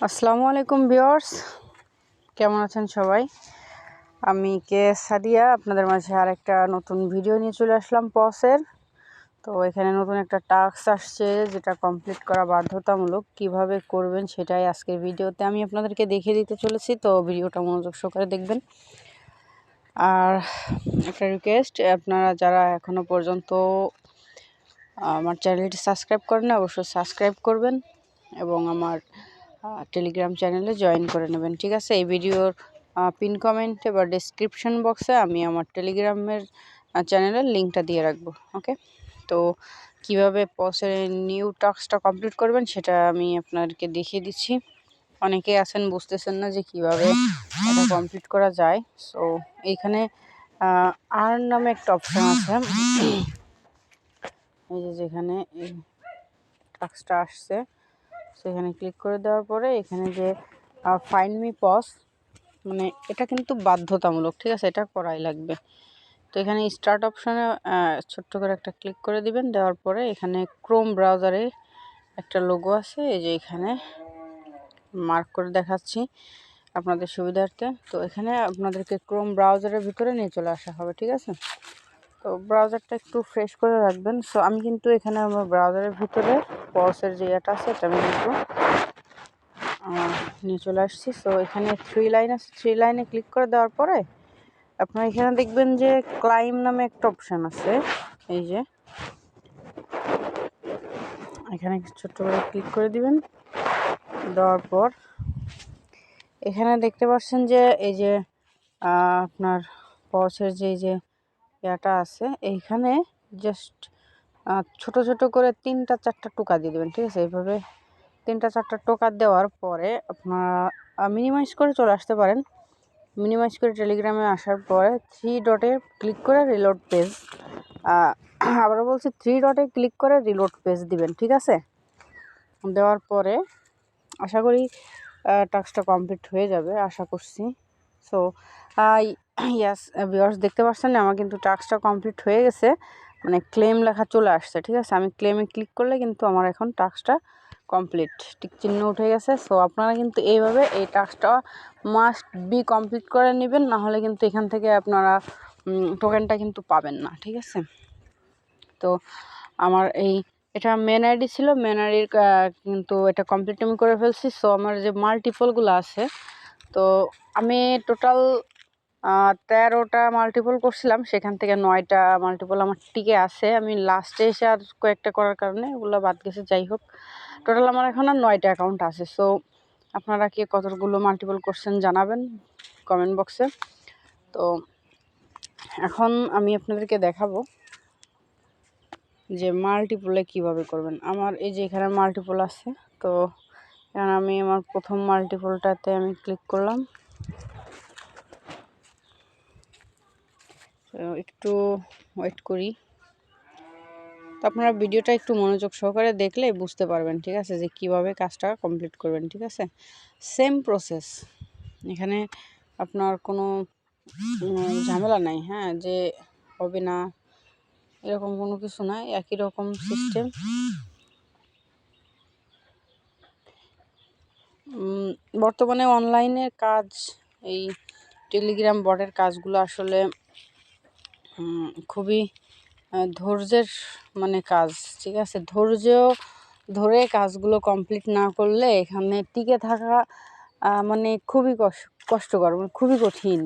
আসসালামু আলাইকুম ভিউয়ার্স, কেমন আছেন সবাই? আমি সাদিয়া আপনাদের মাঝে আরেকটা নতুন ভিডিও নিয়ে চলে আসলাম পসের। তো এখানে নতুন একটা টাস্ক আসছে যেটা কমপ্লিট করা বাধ্যতামূলক। কিভাবে করবেন সেটাই আজকের ভিডিওতে আমি আপনাদেরকে দেখিয়ে দিতে চলেছি। তো ভিডিওটা মনোযোগ সহকারে দেখবেন। আর একটা রিকোয়েস্ট, আপনারা যারা এখনও পর্যন্ত আমার চ্যানেলটি সাবস্ক্রাইব করেন না, অবশ্যই সাবস্ক্রাইব করবেন এবং আমার টেলিগ্রাম চ্যানেলে জয়েন করে নেবেন, ঠিক আছে? এই ভিডিওর পিন কমেন্টে বা ডেসক্রিপশন বক্সে আমি আমার টেলিগ্রামের চ্যানেলের লিঙ্কটা দিয়ে রাখবো। ওকে, তো কিভাবে পসের নিউ টাস্কটা কমপ্লিট করবেন সেটা আমি আপনাদেরকে দেখিয়ে দিচ্ছি। অনেকে আছেন বুঝতেছেন না যে কিভাবে এটা কমপ্লিট করা যায়। সো এইখানে আর নামে একটা অপশান আছে, এই যেখানে এই টাস্কটা আসছে সেখানে ক্লিক করে দেওয়ার পরে এখানে যে ফাইন্ড মি পস, মানে এটা কিন্তু বাধ্যতামূলক, ঠিক আছে? এটা করাই লাগবে। তো এখানে স্টার্ট অপশানে ছোট্ট করে একটা ক্লিক করে দিবেন। দেওয়ার পরে এখানে ক্রোম ব্রাউজারে একটা লোগো আছে, এই যে এখানে মার্ক করে দেখাচ্ছি আপনাদের সুবিধার্থে। তো এখানে আপনাদেরকে ক্রোম ব্রাউজারের ভিতরে নিয়ে চলে আসা হবে, ঠিক আছে? তো ব্রাউজারটা একটু ফ্রেশ করে রাখবেন। সো আমি কিন্তু এখানে আমার ব্রাউজারের ভিতরে পসের যে এটা আছে এটা আমি কিন্তু নিয়ে চলে আসছি। সো এখানে 3 লাইন আছে, 3 লাইনে ক্লিক করে দেওয়ার পরে আপনারা এখানে দেখবেন যে ক্লাইম নামে একটা অপশান আছে, এই যে এখানে ছোট্ট করে ক্লিক করে দিবেন। দেওয়ার পর এখানে দেখতে পাচ্ছেন যে এই যে আপনার পসের যে ইয়াটা আছে এইখানে জাস্ট ছোট ছোট করে 3-4টা টোকা দিয়ে দেবেন, ঠিক আছে? এইভাবে 3-4টা টোকা দেওয়ার পরে আপনারা মিনিমাইজ করে চলে আসতে পারেন। মিনিমাইজ করে টেলিগ্রামে আসার পরে 3 ডটে ক্লিক করে রিলোড পেজ, আবারও বলছি 3 ডটে ক্লিক করে রিলোড পেজ দিবেন, ঠিক আছে? দেওয়ার পরে আশা করি টাস্কটা কমপ্লিট হয়ে যাবে, আশা করছি। সো ইয়াস ভিউয়ার্স, দেখতে পাচ্ছেন আমার কিন্তু টাস্কটা কমপ্লিট হয়ে গেছে, মানে ক্লেম লেখা চলে আসছে, ঠিক আছে? আমি ক্লেমে ক্লিক করলে কিন্তু আমার এখন টাস্কটা কমপ্লিট টিক চিহ্ন উঠে গেছে। সো আপনারা কিন্তু এইভাবে এই টাস্কটা মাস্ট বি কমপ্লিট করে নেবেন, না হলে কিন্তু এখান থেকে আপনারা টোকেনটা কিন্তু পাবেন না, ঠিক আছে? তো আমার এটা মেন আইডি ছিল, মেন আইডির কিন্তু এটা কমপ্লিট আমি করে ফেলছি। সো আমার যে মাল্টিপলগুলো আছে, তো আমি টোটাল 13টা মাল্টিপল করছিলাম, সেখান থেকে 9টা মাল্টিপল আমার টিকে আছে। আমি লাস্টে এসে আর কয়েকটা করার কারণে ওগুলো বাদ গেছে। যাই হোক, টোটাল আমার এখন আর 9টা অ্যাকাউন্ট আছে। সো আপনারা কি কতগুলো মাল্টিপল করছেন জানাবেন কমেন্ট বক্সে। তো এখন আমি আপনাদেরকে দেখাবো যে মাল্টিপলে কিভাবে করবেন। আমার এই যে এখানে মাল্টিপল আছে, তো এখন আমি আমার প্রথম মাল্টিপলটাতে আমি ক্লিক করলাম। একটু ওয়েট করি। তো আপনারা ভিডিওটা একটু মনোযোগ সহকারে দেখলে বুঝতে পারবেন, ঠিক আছে, যে কিভাবে কাজটা কমপ্লিট করবেন, ঠিক আছে? সেম প্রসেস, এখানে আপনার কোনো ঝামেলা নাই, হ্যাঁ, যে হবে না এরকম কোনো কিছু নাই, একই রকম সিস্টেম। বর্তমানে অনলাইনের কাজ, এই টেলিগ্রাম বটের কাজগুলো আসলে খুবই ধৈর্যের মানে কাজ, ঠিক আছে? ধৈর্য ধরে কাজগুলো কমপ্লিট না করলে এখানে টিকে থাকা মানে খুবই কষ্টকর, মানে খুবই কঠিন।